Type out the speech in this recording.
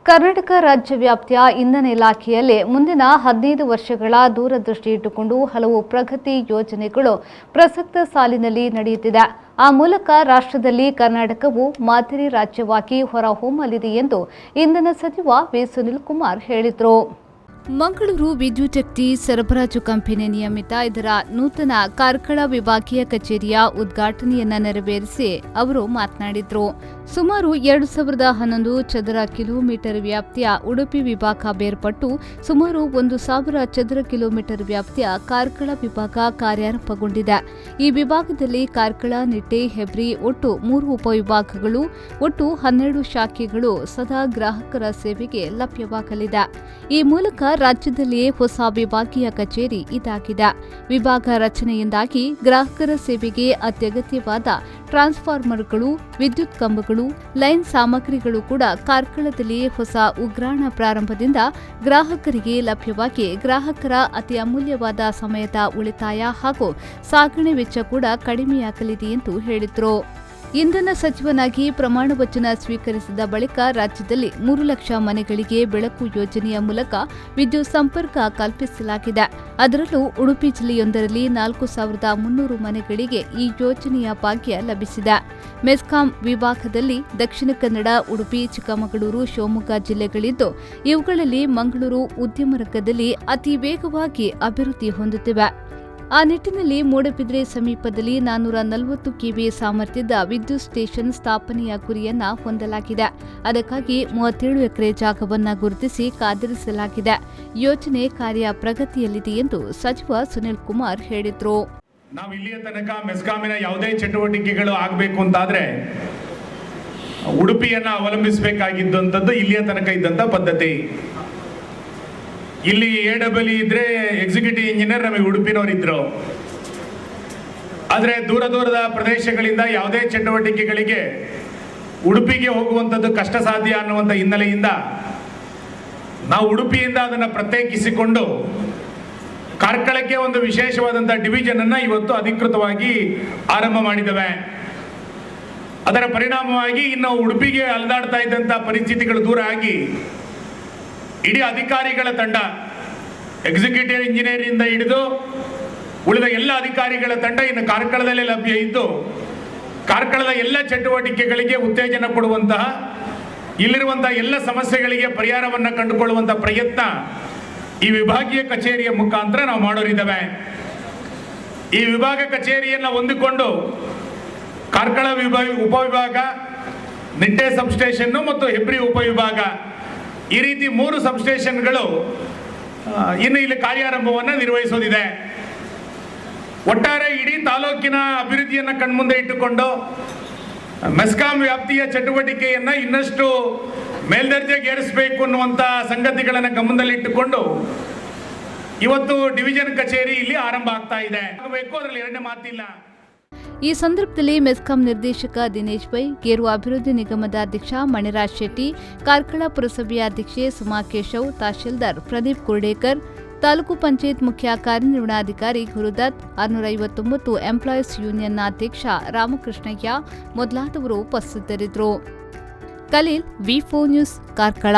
ಕರ್ನಾಟಕ ರಾಜ್ಯ ವ್ಯಾಪ್ತಿಯ ಇಂಧನ ಇಲಾಖೆಯಲ್ಲಿ ಮುಂದಿನ 15 ವರ್ಷಗಳ ದೂರದೃಷ್ಟಿ ಇಟ್ಟುಕೊಂಡು ಹಲವು ಪ್ರಗತಿ ಯೋಜನೆಗಳು ಪ್ರಸಕ್ತ ಸಾಲಿನಲ್ಲಿ ನಡೆಯುತ್ತಿದೆ. ಆ ಮೂಲಕ ರಾಷ್ಟ್ರದಲ್ಲಿ ಕರ್ನಾಟಕವು ಮಾದರಿ ರಾಜ್ಯವಾಗಿ ಹೊರಹೊಮ್ಮಲಿದೆ ಎಂದು ಇಂಧನ ಸಚಿವ ವಿ. ಸುನೀಲ್ ಕುಮಾರ್ ಹೇಳಿದರು. ಮಂಗಳೂರು ವಿದ್ಯುತ್ ಶಕ್ತಿ ಸರಬರಾಜು ಕಂಪನಿ ನಿಯಮಿತ ಇದರ ನೂತನ ಕಾರ್ಕಳ ವಿಭಾಗೀಯ ಕಚೇರಿಯ ಉದ್ಘಾಟನೆಯನ್ನ ನೆರವೇರಿಸಿ ಅವರು ಮಾತನಾಡಿದರು. ಸುಮಾರು 2011 ಚದರ ಕಿಲೋಮೀಟರ್ ವ್ಯಾಪ್ತಿಯ ಉಡುಪಿ ವಿಭಾಗ ಬೇರ್ಪಟ್ಟು ಸುಮಾರು 1000 ಚದರ ಕಿಲೋಮೀಟರ್ ವ್ಯಾಪ್ತಿಯ ಕಾರ್ಕಳ ವಿಭಾಗ ಕಾರ್ಯಾರಂಭಗೊಂಡಿದೆ. ಈ ವಿಭಾಗದಲ್ಲಿ ಕಾರ್ಕಳ, ನಿಟ್ಟೆ, ಹೆಬ್ರಿ ಒಟ್ಟು 3 ಉಪವಿಭಾಗಗಳು, ಒಟ್ಟು 12 ಶಾಖೆಗಳು ಸದಾ ಗ್ರಾಹಕರ ಸೇವೆಗೆ ಲಭ್ಯವಾಗಲಿದೆ. ಈ ಮೂಲಕ ರಾಜ್ಯದಲ್ಲಿಯೇ ಹೊಸ ವಿಭಾಗೀಯ ಕಚೇರಿ ಇದಾಗಿದೆ. ವಿಭಾಗ ರಚನೆಯಿಂದಾಗಿ ಗ್ರಾಹಕರ ಸೇವೆಗೆ ಅತ್ಯಗತ್ಯವಾದ ಟ್ರಾನ್ಸ್ಫಾರ್ಮರ್ಗಳು, ವಿದ್ಯುತ್ ಕಂಬಗಳು, ಲೈನ್ ಸಾಮಗ್ರಿಗಳು ಕೂಡ ಕಾರ್ಕಳದಲ್ಲಿಯೇ ಹೊಸ ಉಗ್ರಾಣ ಪ್ರಾರಂಭದಿಂದ ಗ್ರಾಹಕರಿಗೆ ಲಭ್ಯವಾಗಿ ಗ್ರಾಹಕರ ಅತಿ ಅಮೂಲ್ಯವಾದ ಸಮಯದ ಉಳಿತಾಯ ಹಾಗೂ ಸಾಗಣೆ ವೆಚ್ಚ ಕೂಡ ಕಡಿಮೆಯಾಗಲಿದೆ ಎಂದು ಹೇಳಿದರು. ಇಂಧನ ಸಚಿವನಾಗಿ ಪ್ರಮಾಣ ವಚನ ಸ್ವೀಕರಿಸಿದ ಬಳಿಕ ರಾಜ್ಯದಲ್ಲಿ 3 ಲಕ್ಷ ಮನೆಗಳಿಗೆ ಬೆಳಕು ಯೋಜನೆಯ ಮೂಲಕ ವಿದ್ಯುತ್ ಸಂಪರ್ಕ ಕಲ್ಪಿಸಲಾಗಿದೆ. ಅದರಲ್ಲೂ ಉಡುಪಿ ಜಿಲ್ಲೆಯೊಂದರಲ್ಲಿ 4300 ಮನೆಗಳಿಗೆ ಈ ಯೋಜನೆಯ ಭಾಗ್ಯ ಲಭಿಸಿದೆ. ಮೆಸ್ಕಾಂ ವಿಭಾಗದಲ್ಲಿ ದಕ್ಷಿಣ ಕನ್ನಡ, ಉಡುಪಿ, ಚಿಕ್ಕಮಗಳೂರು, ಶಿವಮೊಗ್ಗ ಜಿಲ್ಲೆಗಳಿದ್ದು ಇವುಗಳಲ್ಲಿ ಮಂಗಳೂರು ಉದ್ಯಮ ರಂಗದಲ್ಲಿ ಅತಿ ವೇಗವಾಗಿ ಅಭಿವೃದ್ಧಿ ಹೊಂದುತ್ತಿವೆ. ಆ ನಿಟ್ಟಿನಲ್ಲಿ ಮೂಡಬಿದ್ರೆ ಸಮೀಪದಲ್ಲಿ 440 ಕೆವಿ ಸಾಮರ್ಥ್ಯದ ವಿದ್ಯುತ್ ಸ್ಟೇಷನ್ ಸ್ಥಾಪನೆಯ ಗುರಿಯನ್ನ ಹೊಂದಲಾಗಿದೆ. ಅದಕ್ಕಾಗಿ 37 ಎಕರೆ ಜಾಗವನ್ನು ಗುರುತಿಸಿ ಕಾದಿರಿಸಲಾಗಿದೆ. ಯೋಜನೆ ಕಾರ್ಯ ಪ್ರಗತಿಯಲ್ಲಿದೆ ಎಂದು ಸಚಿವ ಸುನೀಲ್ ಕುಮಾರ್ ಹೇಳಿದರು. ನಾವು ಇಲ್ಲಿಯ ತನಕ ಮೆಸ್ಕಾಮಿನ ಯಾವುದೇ ಚಟುವಟಿಕೆಗಳು ಆಗಬೇಕು ಅಂತಾದ್ರೆ ಉಡುಪಿಯನ್ನ ಅವಲಂಬಿಸಬೇಕಾಗಿದ್ದಂಥದ್ದು ಇಲ್ಲಿಯ ತನಕ ಇದ್ದಂಥ ಪದ್ಧತಿ. ಇಲ್ಲಿ AEE ಇದ್ರೆ ಎಕ್ಸಿಕ್ಯೂಟಿವ್ ಇಂಜಿನಿಯರ್ ನಮಗೆ ಉಡುಪಿನವರಿದ್ರು. ಆದರೆ ದೂರದ ಪ್ರದೇಶಗಳಿಂದ ಯಾವುದೇ ಚಟುವಟಿಕೆಗಳಿಗೆ ಉಡುಪಿಗೆ ಹೋಗುವಂಥದ್ದು ಕಷ್ಟ ಸಾಧ್ಯ ಅನ್ನುವಂಥ ಹಿನ್ನೆಲೆಯಿಂದ ನಾವು ಉಡುಪಿಯಿಂದ ಅದನ್ನು ಪ್ರತ್ಯೇಕಿಸಿಕೊಂಡು ಕಾರ್ಕಳಕ್ಕೆ ಒಂದು ವಿಶೇಷವಾದಂಥ ಡಿವಿಷನ್ ಅನ್ನು ಇವತ್ತು ಅಧಿಕೃತವಾಗಿ ಆರಂಭ ಮಾಡಿದ್ದೇವೆ. ಅದರ ಪರಿಣಾಮವಾಗಿ ಇನ್ನು ಉಡುಪಿಗೆ ಅಲೆದಾಡ್ತಾ ಇದ್ದಂಥ ಪರಿಸ್ಥಿತಿಗಳು ದೂರ ಆಗಿ ಇಡೀ ಅಧಿಕಾರಿಗಳ ತಂಡ, ಎಕ್ಸಿಕ್ಯೂಟಿವ್ ಇಂಜಿನಿಯರಿಂದ ಹಿಡಿದು ಉಳಿದ ಎಲ್ಲ ಅಧಿಕಾರಿಗಳ ತಂಡ ಇನ್ನು ಕಾರ್ಕಳದಲ್ಲೇ ಲಭ್ಯ ಇದ್ದು ಕಾರ್ಕಳದ ಎಲ್ಲ ಚಟುವಟಿಕೆಗಳಿಗೆ ಉತ್ತೇಜನ ಕೊಡುವಂತಹ, ಇಲ್ಲಿರುವಂತಹ ಎಲ್ಲ ಸಮಸ್ಯೆಗಳಿಗೆ ಪರಿಹಾರವನ್ನು ಕಂಡುಕೊಳ್ಳುವಂತಹ ಪ್ರಯತ್ನ ಈ ವಿಭಾಗೀಯ ಕಚೇರಿಯ ಮುಖಾಂತರ ನಾವು ಮಾಡೋರಿದ್ದೇವೆ. ಈ ವಿಭಾಗ ಕಚೇರಿಯನ್ನು ಹೊಂದಿಕೊಂಡು ಕಾರ್ಕಳ ಉಪವಿಭಾಗ, ನಿಟ್ಟೆ ಸಬ್ಸ್ಟೇಷನ್ ಮತ್ತು ಹೆಬ್ರಿ ಉಪವಿಭಾಗ ಈ ರೀತಿ 3 ಸಬ್ಸ್ಟೇಷನ್ಗಳು ಇನ್ನು ಇಲ್ಲಿ ಕಾರ್ಯಾರಂಭವನ್ನು ನಿರ್ವಹಿಸೋದಿದೆ. ಒಟ್ಟಾರೆ ಇಡೀ ತಾಲೂಕಿನ ಅಭಿವೃದ್ಧಿಯನ್ನು ಕಣ್ಮುಂದೆ ಇಟ್ಟುಕೊಂಡು ಮೆಸ್ಕಾಂ ವ್ಯಾಪ್ತಿಯ ಚಟುವಟಿಕೆಯನ್ನು ಇನ್ನಷ್ಟು ಮೇಲ್ದರ್ಜೆಗೇರಿಸಬೇಕು ಅನ್ನುವಂಥ ಸಂಗತಿಗಳನ್ನು ಗಮನದಲ್ಲಿಟ್ಟುಕೊಂಡು ಇವತ್ತು ಡಿವಿಷನ್ ಕಚೇರಿ ಇಲ್ಲಿ ಆರಂಭ ಆಗ್ತಾ ಇದೆ. ಅದರಲ್ಲಿ ಎರಡನೇ ಮಾತಿಲ್ಲ. ಈ ಸಂದರ್ಭದಲ್ಲಿ ಮೆಸ್ಕಾಂ ನಿರ್ದೇಶಕ ದಿನೇಶ್ ಪೈ, ಗೇರು ಅಭಿವೃದ್ಧಿ ನಿಗಮದ ಅಧ್ಯಕ್ಷ ಮಣಿರಾಜ್ ಶೆಟ್ಟಿ, ಕಾರ್ಕಳ ಪುರಸಭೆಯ ಅಧ್ಯಕ್ಷೆ ಸುಮಾ ಕೇಶವ್, ತಹಶೀಲ್ದಾರ್ ಪ್ರದೀಪ್ ಕುರ್ಡೇಕರ್, ತಾಲೂಕು ಪಂಚಾಯತ್ ಮುಖ್ಯ ಕಾರ್ಯನಿರ್ವಹಣಾಧಿಕಾರಿ ಗುರುದತ್, 659 ಎಂಪ್ಲಾಯೀಸ್ ಯೂನಿಯನ್ನ ಅಧ್ಯಕ್ಷ ರಾಮಕೃಷ್ಣಯ್ಯ ಮೊದಲಾದವರು ಉಪಸ್ಥಿತರಿದ್ದರು. ಖಲೀಲ್, ವಿ4 ನ್ಯೂಸ್, ಕಾರ್ಕಳ.